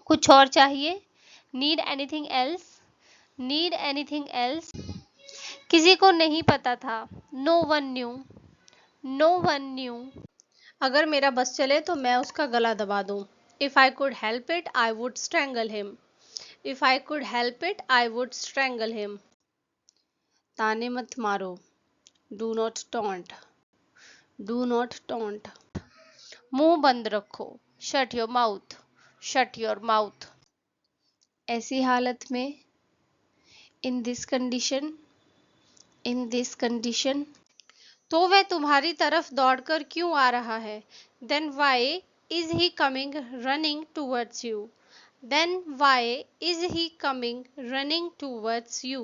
कुछ और चाहिए? Need anything else? Need anything else? किसी को नहीं पता था। No one knew. No one knew. अगर मेरा बस चले तो मैं उसका गला दबा दूं। If I could help it I would strangle him. If I could help it I would strangle him. ताने मत मारो। Do not taunt. Do not taunt. मुंह बंद रखो। Shut your mouth. Shut your mouth. ऐसी हालत में, in this condition, in this condition, तो वह तुम्हारी तरफ दौड़कर क्यों आ रहा है? Then why is he coming running towards you? Then why is he coming running towards you?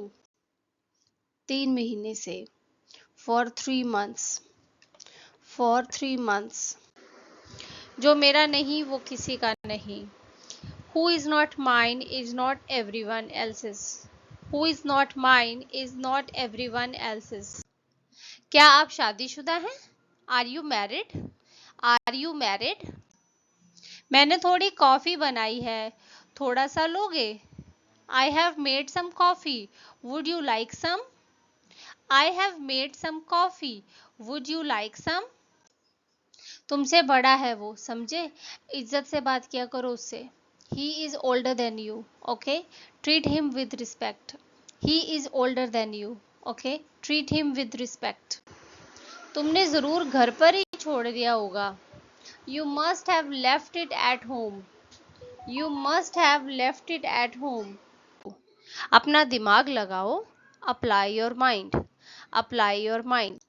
3 महीने से। For 3 months। For 3 months। जो मेरा नहीं वो किसी का नहीं। Who is not mine is not everyone else's. Who is not mine is not everyone else's. क्या आप शादीशुदा हैं? Are you married? Are you married? मैंने थोड़ी कॉफी बनाई है, थोड़ा सा लोगे? I have made some coffee, would you like some? I have made some coffee, would you like some? तुमसे बड़ा है वो, समझे? इज्जत से बात किया करो उससे। He is older than you, okay? Treat him with respect. He is older than you, okay? Treat him with respect. तुमने जरूर घर पर ही छोड़ दिया होगा। You must have left it at home. You must have left it at home. अपना दिमाग लगाओ। Apply your mind. Apply your mind.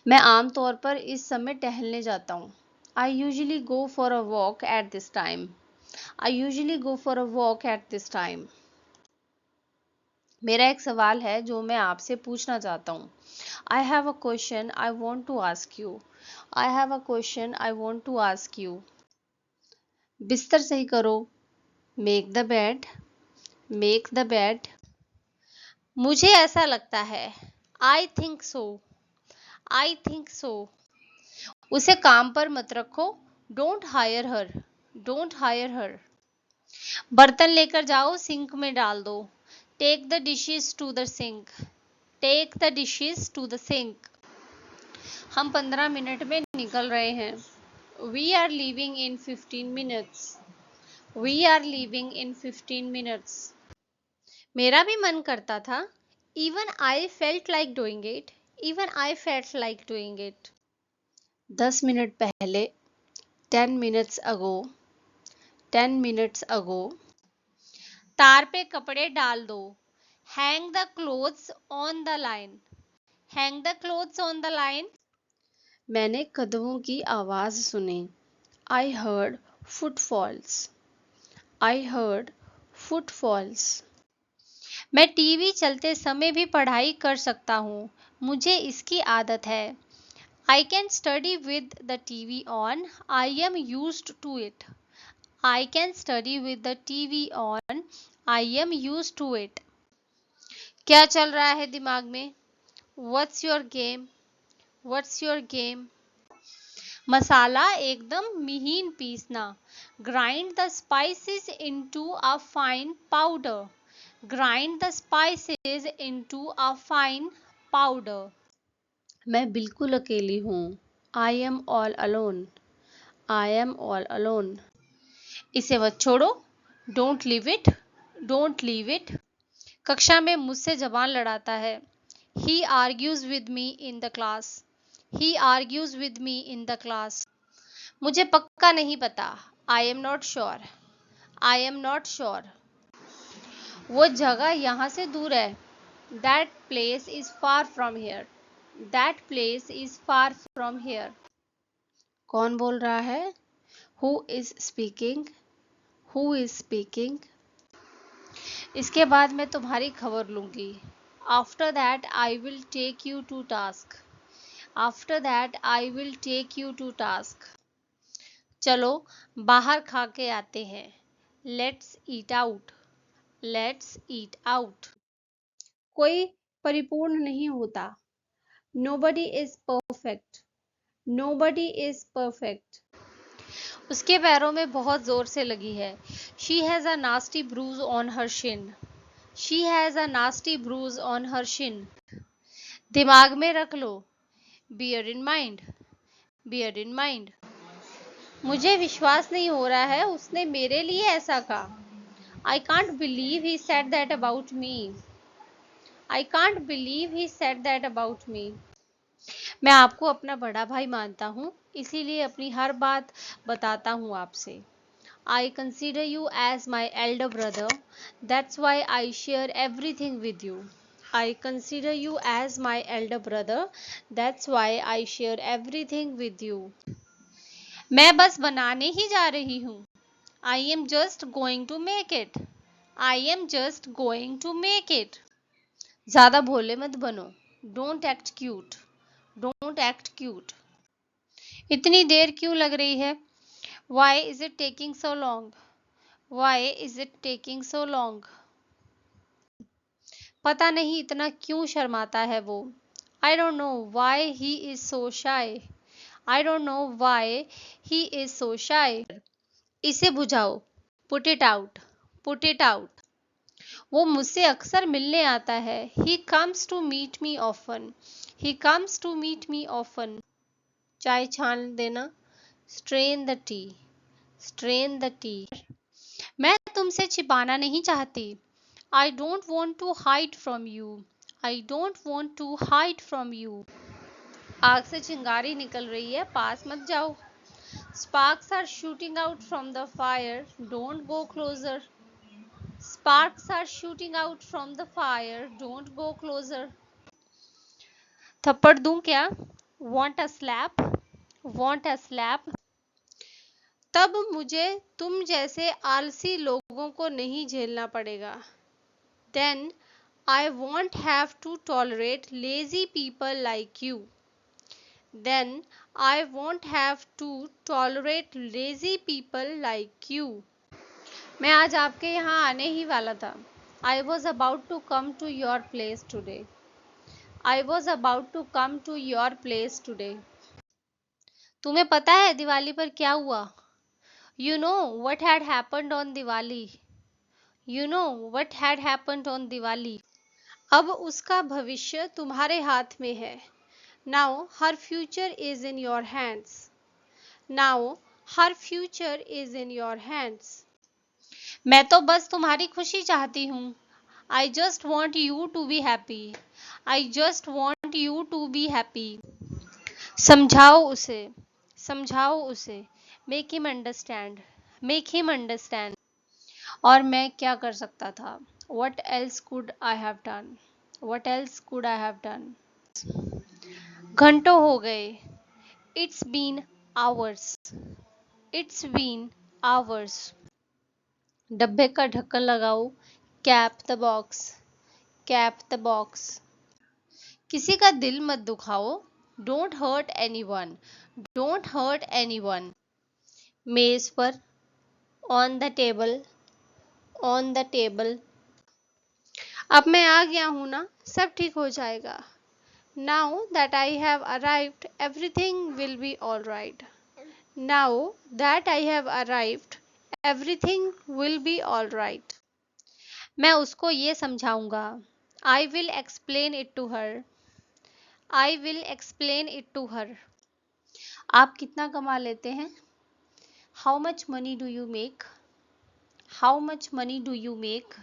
मैं आमतौर पर इस समय टहलने जाता हूँ। I usually go for a walk at this time. I usually go for a walk at this time. मेरा एक सवाल है जो मैं आपसे पूछना चाहता हूँ। I have a question I want to ask you. I have a question I want to ask you. बिस्तर सही करो। Make the bed. Make the bed. मुझे ऐसा लगता है। I think so. I think so. उसे काम पर मत रखो। Don't hire her. Don't hire her. बर्तन लेकर जाओ, सिंक में डाल दो। Take the dishes to the sink. Take the dishes to the sink. हम 15 मिनट में निकल रहे हैं। We are leaving in 15 minutes। We are leaving in 15 minutes। मेरा भी मन करता था। Even I felt like doing it. Even I felt like doing it. 10 minute पहले। 10 minutes ago। 10 minutes ago। तार पे कपड़े डाल दो। Hang the clothes on the line. Hang the clothes on the line. मैंने कदमों की आवाज सुनी। I heard footfalls. I heard footfalls. मैं टीवी चलते समय भी पढ़ाई कर सकता हूँ। मुझे इसकी आदत है। I can study with the TV on. I am used to it. I can study with the TV on. I am used to it. क्या चल रहा है दिमाग में? What's your game? What's your game? मसाला एकदम महीन पीसना। Grind the spices into a fine powder. Grind the spices into a fine powder. मैं बिल्कुल अकेली हूँ। I am all alone. I am all alone. इसे मत छोड़ो। Don't leave it. Don't leave it. कक्षा में मुझसे जबान लड़ाता है। He argues with me in the class. He argues with me in the class. मुझे पक्का नहीं पता। I am not sure. I am not sure. वो जगह यहाँ से दूर है। That place is far from here. That place is far from here. कौन बोल रहा है? Who is speaking? Who is speaking? इसके बाद मैं तुम्हारी खबर लूंगी। After that I will take you to task. After that I will take you to task. चलो बाहर खा के आते हैं। Let's eat out. Let's eat out. कोई परिपूर्ण नहीं होता। Nobody is perfect. Nobody is perfect. उसके पैरों में बहुत जोर से लगी है। She has a nasty bruise on her shin. She has a nasty bruise on her shin. दिमाग में रख लो। Bear in mind. Bear in mind. मुझे विश्वास नहीं हो रहा है उसने मेरे लिए ऐसा कहा। I can't believe he said that about me. I can't believe he said that about me. मैं आपको अपना बड़ा भाई मानता हूँ, इसीलिए अपनी हर बात बताता हूँ आपसे। I consider you as my elder brother. That's why I share everything with you. I consider you as my elder brother. That's why I share everything with you. मैं बस बनाने ही जा रही हूँ. I am just going to make it. I am just going to make it. ज़्यादा भोले मत बनो. Don't act cute. Don't act cute. इतनी देर क्यों लग रही है? Why is it taking so long? Why is it taking so long? पता नहीं इतना क्यों शर्माता है वो. I don't know why he is so shy. I don't know why he is so shy. इसे बुझाओ. Put it out. Put it out. वो मुझसे अक्सर मिलने आता है. He comes to meet me often. He comes to meet me often. चाय छान देना. Strain the tea. Strain the tea. मैं तुमसे छिपाना नहीं चाहती. I don't want to hide from you. I don't want to hide from you. आग से चिंगारी निकल रही है, पास मत जाओ. Sparks are shooting out from the fire. Don't go closer. Sparks are shooting out from the fire. Don't go closer. थप्पड़ दूं क्या? Want a slap? Want a slap? तब मुझे तुम जैसे आलसी लोगों को नहीं झेलना पड़ेगा. Then I won't have to tolerate lazy people like you. Then I won't have to tolerate lazy people like you. मैं आज आपके यहाँ आने ही वाला था. I was about to come to your place today. I was about to come to your place today. तुम्हें पता है दिवाली पर क्या हुआ? You know what had happened on Diwali. You know what had happened on Diwali. अब उसका भविष्य तुम्हारे हाथ में है. Now her future is in your hands. Now her future is in your hands. मैं तो बस तुम्हारी खुशी चाहती हूँ. I just want you to be happy. I just want you to be happy. समझाओ उसे. समझाओ उसे. Make him understand. Make him understand. और मैं क्या कर सकता था? What else could I have done? What else could I have done? घंटों हो गए. It's been hours. It's been hours. डब्बे का ढक्कन लगाओ. Cap the box. Cap the box. किसी का दिल मत दुखाओ. Don't hurt anyone. Don't hurt anyone. मेज पर. On the table. On the table. अब मैं आ गया हूँ ना, सब ठीक हो जाएगा. Now that I have arrived, everything will be all right. Now that I have arrived, everything will be all right. मैं उसको ये समझाऊंगा. I will explain it to her. I will explain it to her. आप कितना कमा लेते हैं? How much money do you make? How much money do you make?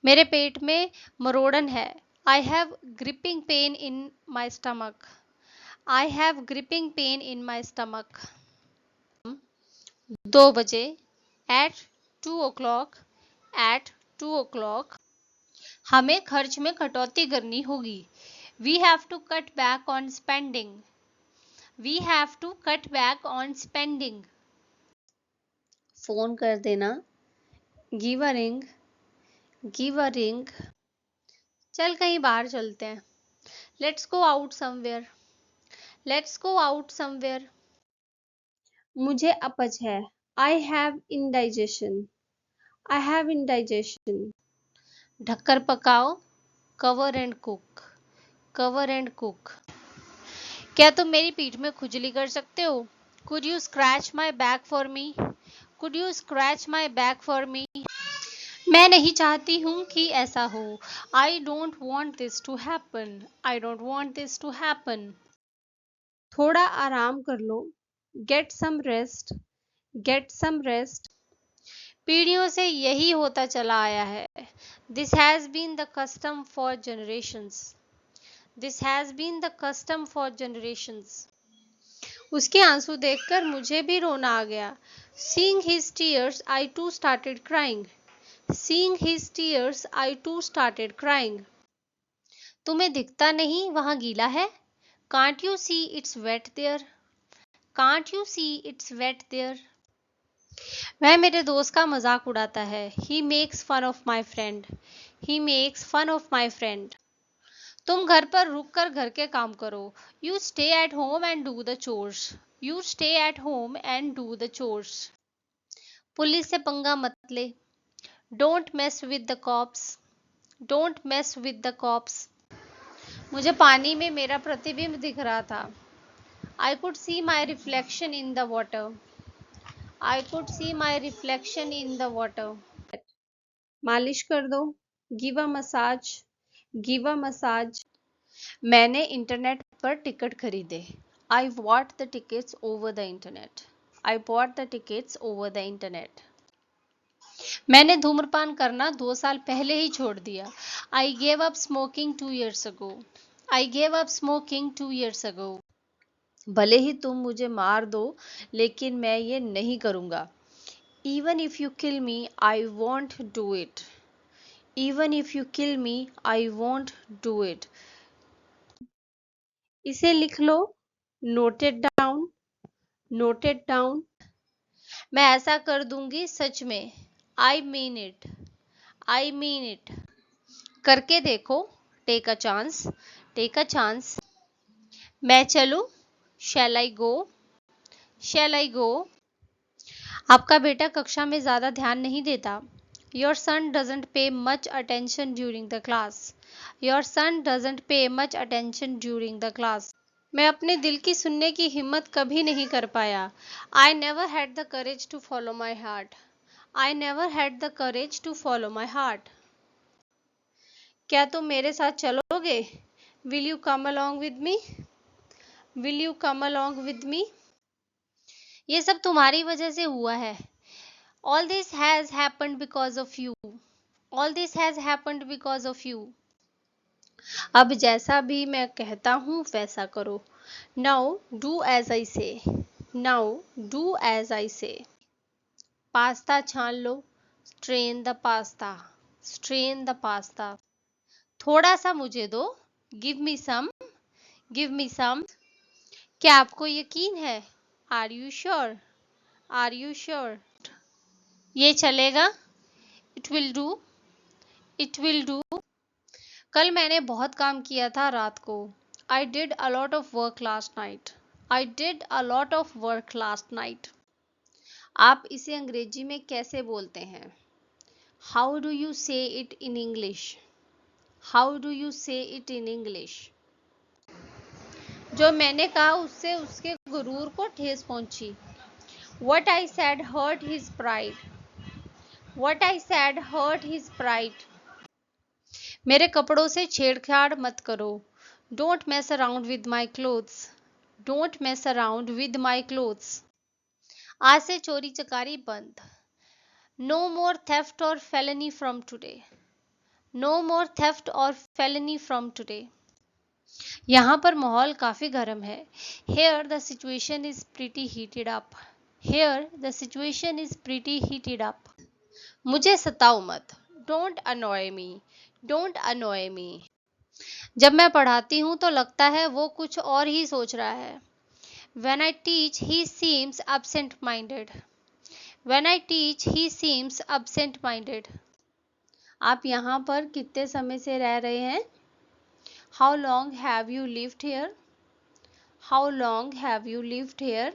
मेरे पेट में मरोड़न है. I have gripping pain in my stomach. I have gripping pain in my stomach. 2 बजे. At 2 o'clock. At 2 o'clock. हमें खर्च में कटौती करनी होगी. We have to cut back on spending. We have to cut back on spending. Phone कर देना. Give a ring. Give a ring. चल कहीं बाहर चलते हैं. Let's go out somewhere. Let's go out somewhere. मुझे अपच है. I have indigestion. I have indigestion. ढककर पकाओ. Cover and cook. Cover and cook. क्या तुम मेरी पीठ में खुजली कर सकते हो? Could you scratch my back for me? Could you scratch my back for me? मैं नहीं चाहती हूँ कि ऐसा हो. I don't want this to happen. I don't want this to happen. थोड़ा आराम कर लो. Get some rest. Get some rest. पीढ़ियों से यही होता चला आया है. This has been the custom for generations. This has been the custom for generations. उसके आंसू देखकर मुझे भी रोना आ गया. Seeing his tears, I too started crying. Seeing his tears, I too started crying. तुम्हें दिखता नहीं वहाँ गीला है? Can't you see it's wet there? Can't you see it's wet there? वह मेरे दोस्त का मजाक उड़ाता है. He makes fun of my friend. He makes fun of my friend. तुम घर पर रुक कर घर के काम करो. You stay at home and do the chores. You stay at home and do the chores. Police से पंगा मत ले. Don't mess with the cops. Don't mess with the cops. मुझे पानी में मेरा प्रतिबिंब दिख रहा था. I could see my reflection in the water. I could see my reflection in the water. मालिश कर दो. Give a massage. Give a massage. मैंने इंटरनेट पर टिकट खरीदे. I bought the tickets over the internet. I bought the tickets over the internet. मैंने धूम्रपान करना 2 साल पहले ही छोड़ दिया. I gave up smoking 2 years ago. I gave up smoking 2 years ago. भले ही तुम मुझे मार दो, लेकिन मैं ये नहीं करूँगा. Even if you kill me, I won't do it. Even if you kill me, I won't do it. इसे लिख लो. Note it down. Note it down. मैं ऐसा कर दूंगी सच में. I mean it. I mean it. करके देखो. Take a chance. Take a chance. मैं चलूं? Shall I go? Shall I go? आपका बेटा कक्षा में ज़्यादा ध्यान नहीं देता. Your son doesn't pay much attention during the class. Your son doesn't pay much attention during the class. मैं अपने दिल की सुनने की हिम्मत कभी नहीं कर पाया. I never had the courage to follow my heart. I never had the courage to follow my heart. क्या तुम मेरे साथ चलोगे? Will you come along with me? Will you come along with me? ये सब तुम्हारी वजह से हुआ है. All this has happened because of you. All this has happened because of you. अब जैसा भी मैं कहता हूँ वैसा करो. Now do as I say. Now do as I say. Pasta छान लो. Strain the pasta. Strain the pasta. थोड़ा सा मुझे दो. Give me some. Give me some. क्या आपको यकीन है? Are you sure? Are you sure? ये चलेगा. It will do. It will do. कल मैंने बहुत काम किया था रात को. I did a lot of work last night. I did a lot of work last night. आप इसे अंग्रेजी में कैसे बोलते हैं? How do you say it in English? How do you say it in English? जो मैंने कहा उससे उसके गुरूर को ठेस पहुंची. What I said hurt his pride. What I said hurt his pride. मेरे कपड़ों से छेड़छाड़ मत करो. Don't mess around with my clothes. Don't mess around with my clothes. आज से चोरी चकारी बंद. No more theft or felony from today. No more theft or felony from today. यहाँ पर माहौल काफी गर्म है. Here the situation is pretty heated up. Here the situation is pretty heated up. मुझे सताओ मत. Don't annoy me. Don't annoy me. जब मैं पढ़ाती हूँ तो लगता है वो कुछ और ही सोच रहा है. When I teach, he seems absent-minded. When I teach, he seems absent-minded. आप यहाँ पर कितने समय से रह रहे हैं? How long have you lived here? How long have you lived here?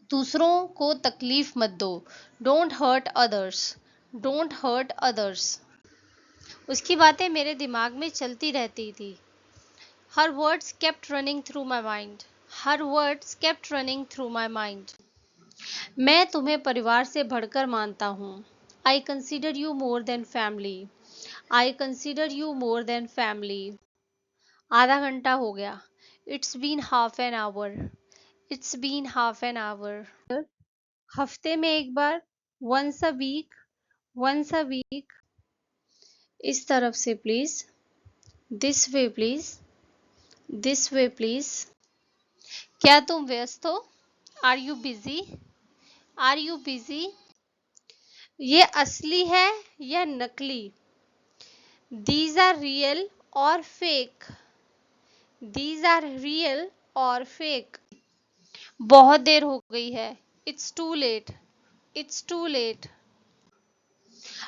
दूसरों को तकलीफ मत दो. Don't hurt others. Don't hurt others. उसकी बातें मेरे दिमाग में चलती रहती थी. Her words kept running through my mind. Her words kept running through my mind. मैं तुम्हें परिवार से बढ़कर मानता हूँ. I consider you more than family. I consider you more than family. आधा घंटा हो गया. It's been half an hour. It's been half an hour. हफ्ते में एक बार. Once a week. Once a week. इस तरफ से please. This way please. This way please. क्या तुम व्यस्त हो? Are you busy? Are you busy? ये असली है या नकली? These are real or fake? These are real or fake? बहुत देर हो गई है. It's too late. It's too late.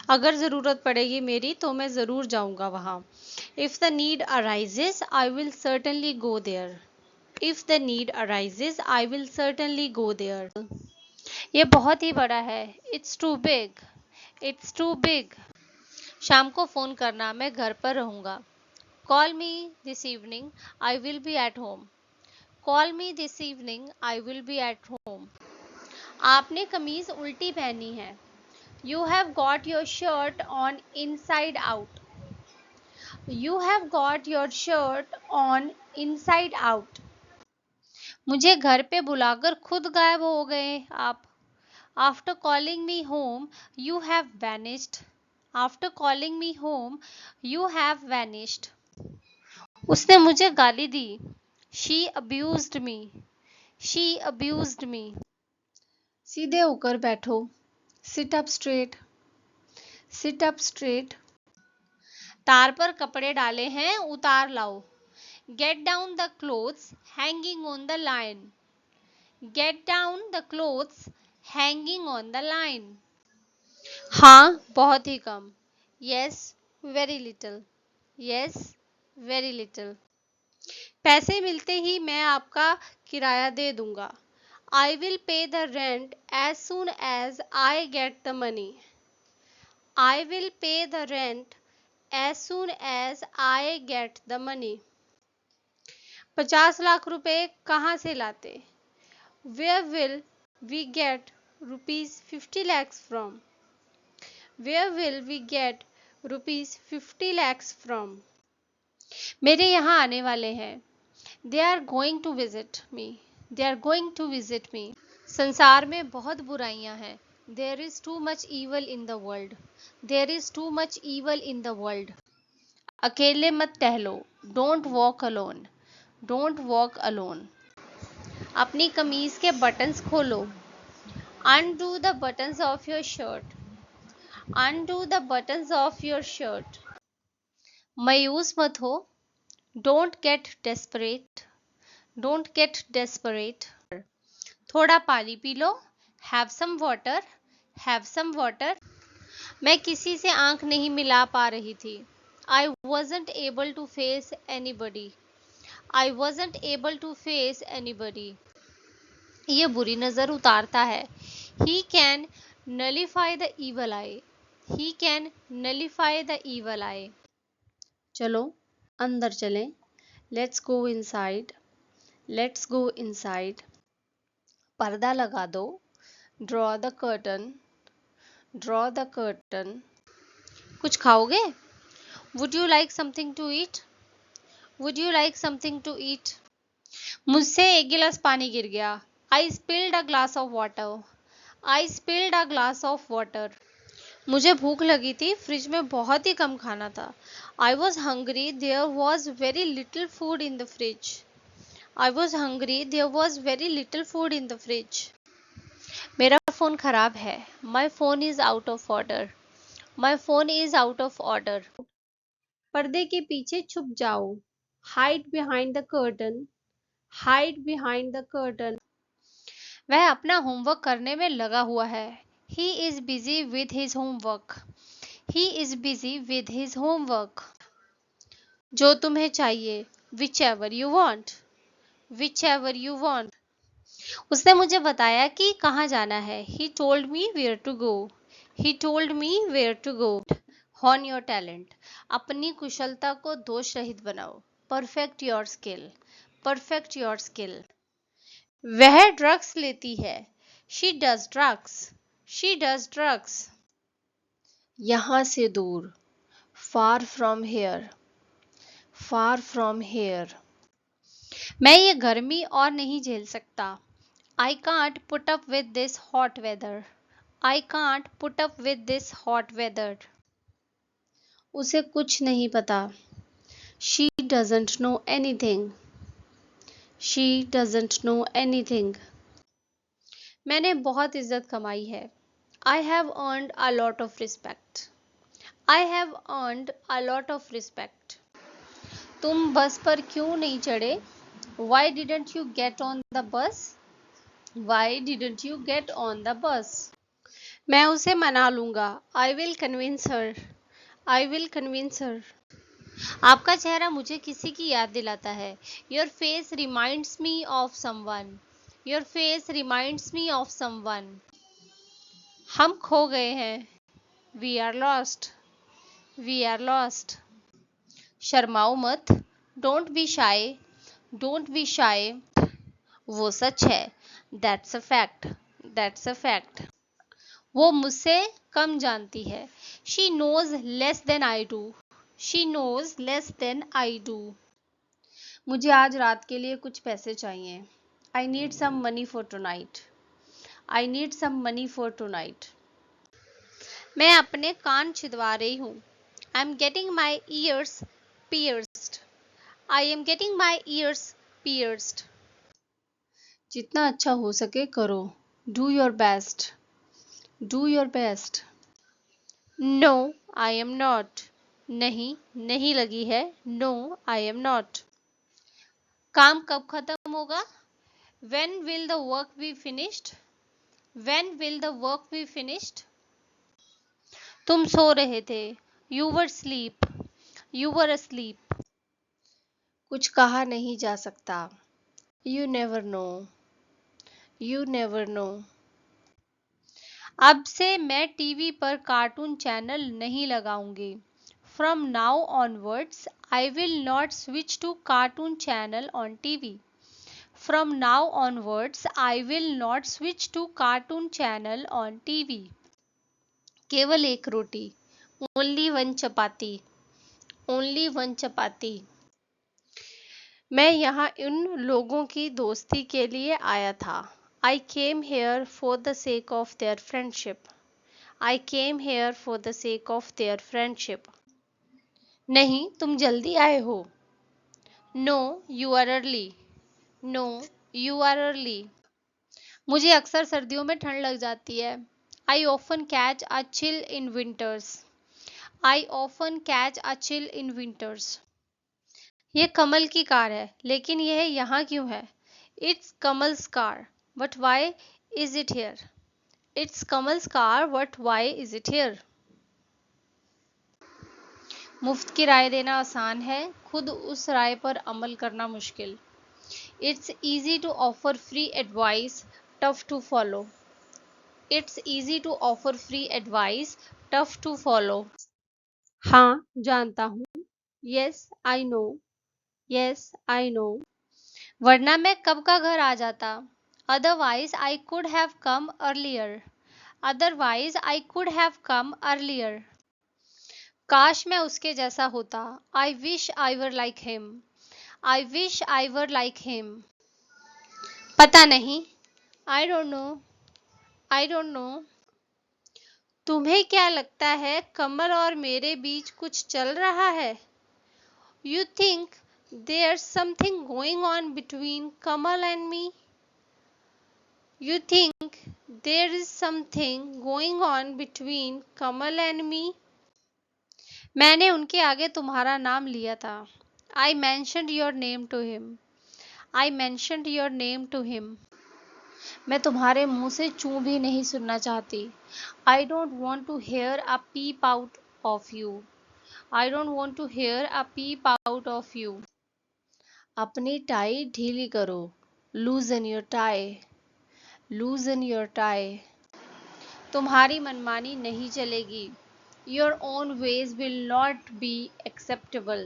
अगर ज़रूरत पड़ेगी मेरी तो मैं ज़रूर जाऊंगा वहाँ. If the need arises, I will certainly go there. If the need arises, I will certainly go there. ये बहुत ही बड़ा है. It's too big. It's too big. शाम को फ़ोन करना, मैं घर पर रहूँगा. Call me this evening, I will be at home. Call me this evening, I will be at home. आपने कमीज उल्टी पहनी है. You have got your shirt on inside out. You have got your shirt on inside out. मुझे घर पे बुलाकर खुद गायब हो गए आप. After calling me home, you have vanished. After calling me home, you have vanished. उसने मुझे गाली दी. She abused me. She abused me. सीधे होकर बैठो. Sit up straight. Sit up straight. तार पर कपड़े डाले हैं, उतार लाओ. Get down the clothes hanging on the line. Get down the clothes hanging on the line. हाँ, बहुत ही कम. Yes, very little. Yes, very little. पैसे मिलते ही मैं आपका किराया दे दूंगा. I will pay the rent as soon as I get the money. I will pay the rent as soon as I get the money. 50 lakh रुपए कहाँ से लाते? Where will we get rupees 50 lakhs from? Where will we get rupees 50 lakhs from? मेरे यहाँ आने वाले हैं. They are going to visit me. They are going to visit me. संसार में बहुत बुराइयां हैं. There is too much evil in the world. There is too much evil in the world. अकेले मत टहलो. Don't walk alone. Don't walk alone. अपनी कमीज के बटन्स खोलो. Undo the buttons of your shirt. Undo the buttons of your shirt. मायूस मत हो. Don't get desperate. Don't get desperate. थोड़ा पानी P low. Have some water. Have some water. मैं किसी से आंख नहीं मिला पा रही थी. I wasn't able to face anybody. I wasn't able to face anybody. ये बुरी नज़र उतारता है. He can nullify the evil eye. He can nullify the evil eye. चलो अंदर चलें. Let's go inside. Let's go inside. पर्दा लगा दो. Draw the curtain. Draw the curtain. कुछ खाओगे? Would you like something to eat? Would you like something to eat? मुझसे एक गिलास पानी गिर गया. I spilled a glass of water. I spilled a glass of water. मुझे भूख लगी थी. फ्रिज में बहुत ही कम खाना था. I was hungry. There was very little food in the fridge. I was hungry. There was very little food in the fridge. मेरा phone खराब है. My phone is out of order. My phone is out of order. पर्दे के पीछे छुप जाओ. Hide behind the curtain. Hide behind the curtain. वह अपना होमवर्क करने में लगा हुआ है. He is busy with his homework. He is busy with his homework. जो तुम्हें चाहिए. Whichever you want. Whichever you want. उसने मुझे बताया कि कहाँ जाना है. He told me where to go. He told me where to go. Hone your talent. अपनी कुशलता को दोष रहित बनाओ. Perfect your skill. Perfect your skill. वह ड्रग्स लेती है। She does drugs. She does drugs. यहाँ से दूर। Far from here. Far from here. मैं ये गर्मी और नहीं झेल सकता। I can't put up with this hot weather. I can't put up with this hot weather. उसे कुछ नहीं पता। She doesn't know anything. She doesn't know anything. मैंने बहुत इज्जत कमाई है। I have earned a lot of respect. I have earned a lot of respect. तुम बस पर क्यों नहीं चढ़े? Why didn't you get on the bus? Why didn't you get on the bus? मैं उसे मना लूंगा। I will convince her. I will convince her. आपका चेहरा मुझे किसी की याद दिलाता है। Your face reminds me of someone. Your face reminds me of someone. हम खो गए हैं। We are lost. We are lost. शर्माओ मत। Don't be shy. Don't be shy. वो सच है। That's a fact. That's a fact. वो मुझसे कम जानती है। She knows less than I do. She knows less than I do. मुझे आज रात के लिए कुछ पैसे चाहिए। I need some money for tonight. I need some money for tonight. मैं अपने कान छिदवा रही हूँ। I am getting my ears pierced. I am getting my ears pierced. जितना अच्छा हो सके करो। Do your best. Do your best. No I am not. नहीं, नहीं लगी है। No I am not. काम कब खत्म होगा? When will the work be finished? When will the work be finished? तुम सो रहे थे। You were asleep. You were asleep. कुछ कहा नहीं जा सकता। You never know. You never know. अब से मैं टीवी पर कार्टून चैनल नहीं लगाऊंगी। From now onwards, I will not switch to cartoon channel on TV. From now onwards, I will not switch to cartoon channel on TV. केवल एक रोटी। Only one चपाती। Only one चपाती। मैं यहाँ उन लोगों की दोस्ती के लिए आया था। I came here for the sake of their friendship. I came here for the sake of their friendship. नहीं, तुम जल्दी आए हो। No you are early. No you are early. मुझे अक्सर सर्दियों में ठंड लग जाती है। I often catch a chill in winters. I often catch a chill in winters. ये कमल की कार है, लेकिन यह यहाँ क्यों है? It's Kamal's car, but why is it here? It's Kamal's car, but why is it here? मुफ्त की राय देना आसान है, खुद उस राय पर अमल करना मुश्किल। It's easy to offer free advice, tough to follow. It's easy to offer free advice, tough to follow. हाँ, जानता हूँ। Yes I know. Yes I know. वरना मैं कब का घर आ जाता। Otherwise I could have come earlier. Otherwise I could have come earlier. काश मैं उसके जैसा होता। I wish I were like him. I wish I were like him. पता नहीं। I don't know. I don't know. तुम्हें क्या लगता है कमल और मेरे बीच कुछ चल रहा है? You think there's something going on between Kamal and me? You think there is something going on between Kamal and me? मैंने उनके आगे तुम्हारा नाम लिया था। I mentioned your name to him. I mentioned your name to him. मैं तुम्हारे मुंह से चू भी नहीं सुनना चाहती। I don't want to hear a peep out of you. I don't want to hear a peep out of you. अपनी टाई ढीली करो। Loosen your tie. Loosen your tie. तुम्हारी मनमानी नहीं चलेगी। Your own ways will not be acceptable.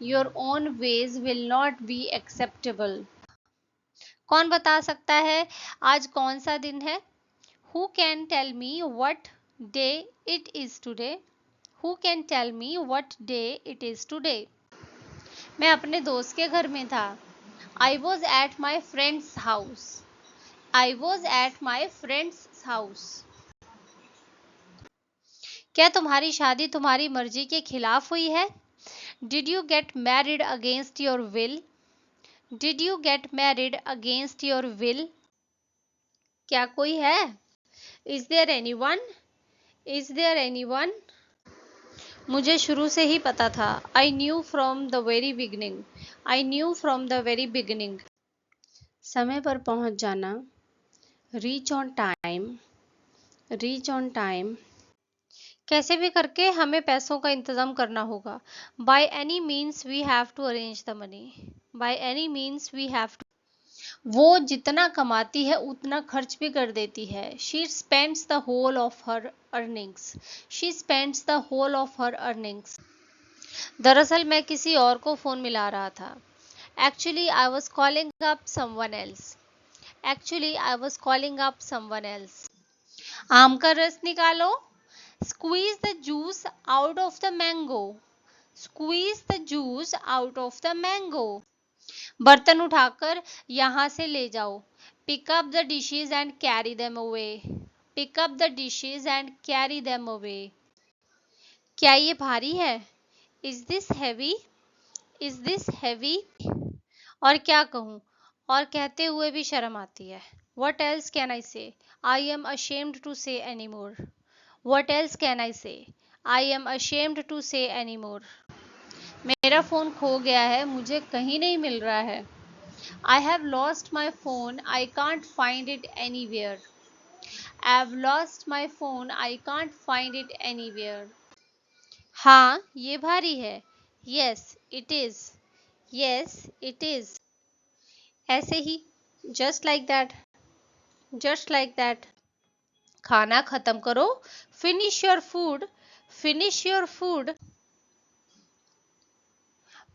Your own ways will not be acceptable. कौन बता सकता है आज कौन सा दिन है? Who can tell me what day it is today? Who can tell me what day it is today? मैं अपने दोस्त के घर में था. I was at my friend's house. I was at my friend's house. क्या तुम्हारी शादी तुम्हारी मर्जी के खिलाफ हुई है? Did you get married against your will? Did you get married against your will? क्या कोई है? Is there anyone? Is there anyone? मुझे शुरू से ही पता था. I knew from the very beginning. I knew from the very beginning. समय पर पहुंच जाना. Reach on time. Reach on time. कैसे भी करके हमें पैसों का इंतजाम करना होगा. By any means we have to arrange the money. By any means we have to. वो जितना कमाती है उतना खर्च भी कर देती है. She spends the whole of her earnings. She spends the whole of her earnings. दरअसल मैं किसी और को फोन मिला रहा था. Actually I was calling up someone else. Actually I was calling up someone else. आम का रस निकालो. Squeeze the juice out of the mango. Squeeze the juice out of the mango. बर्तन उठाकर यहाँ से ले जाओ. Pick up the dishes and carry them away. Pick up the dishes and carry them away. क्या ये भारी है? Is this heavy? Is this heavy? और क्या कहूँ? और कहते हुए भी शर्म आती है. What else can I say? I am ashamed to say anymore. What else can I say? I am ashamed to say anymore. मेरा फ़ोन खो गया है, मुझे कहीं नहीं मिल रहा है. I have lost my phone, I can't find it anywhere. I have lost my phone, I can't find it anywhere. हाँ, ये भारी है. Yes, it is. Yes, it is. ऐसे ही. Just like that. Just like that. खाना खत्म करो. Finish your food. Finish your food.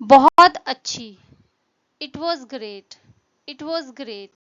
बहुत अच्छी. It was great. It was great.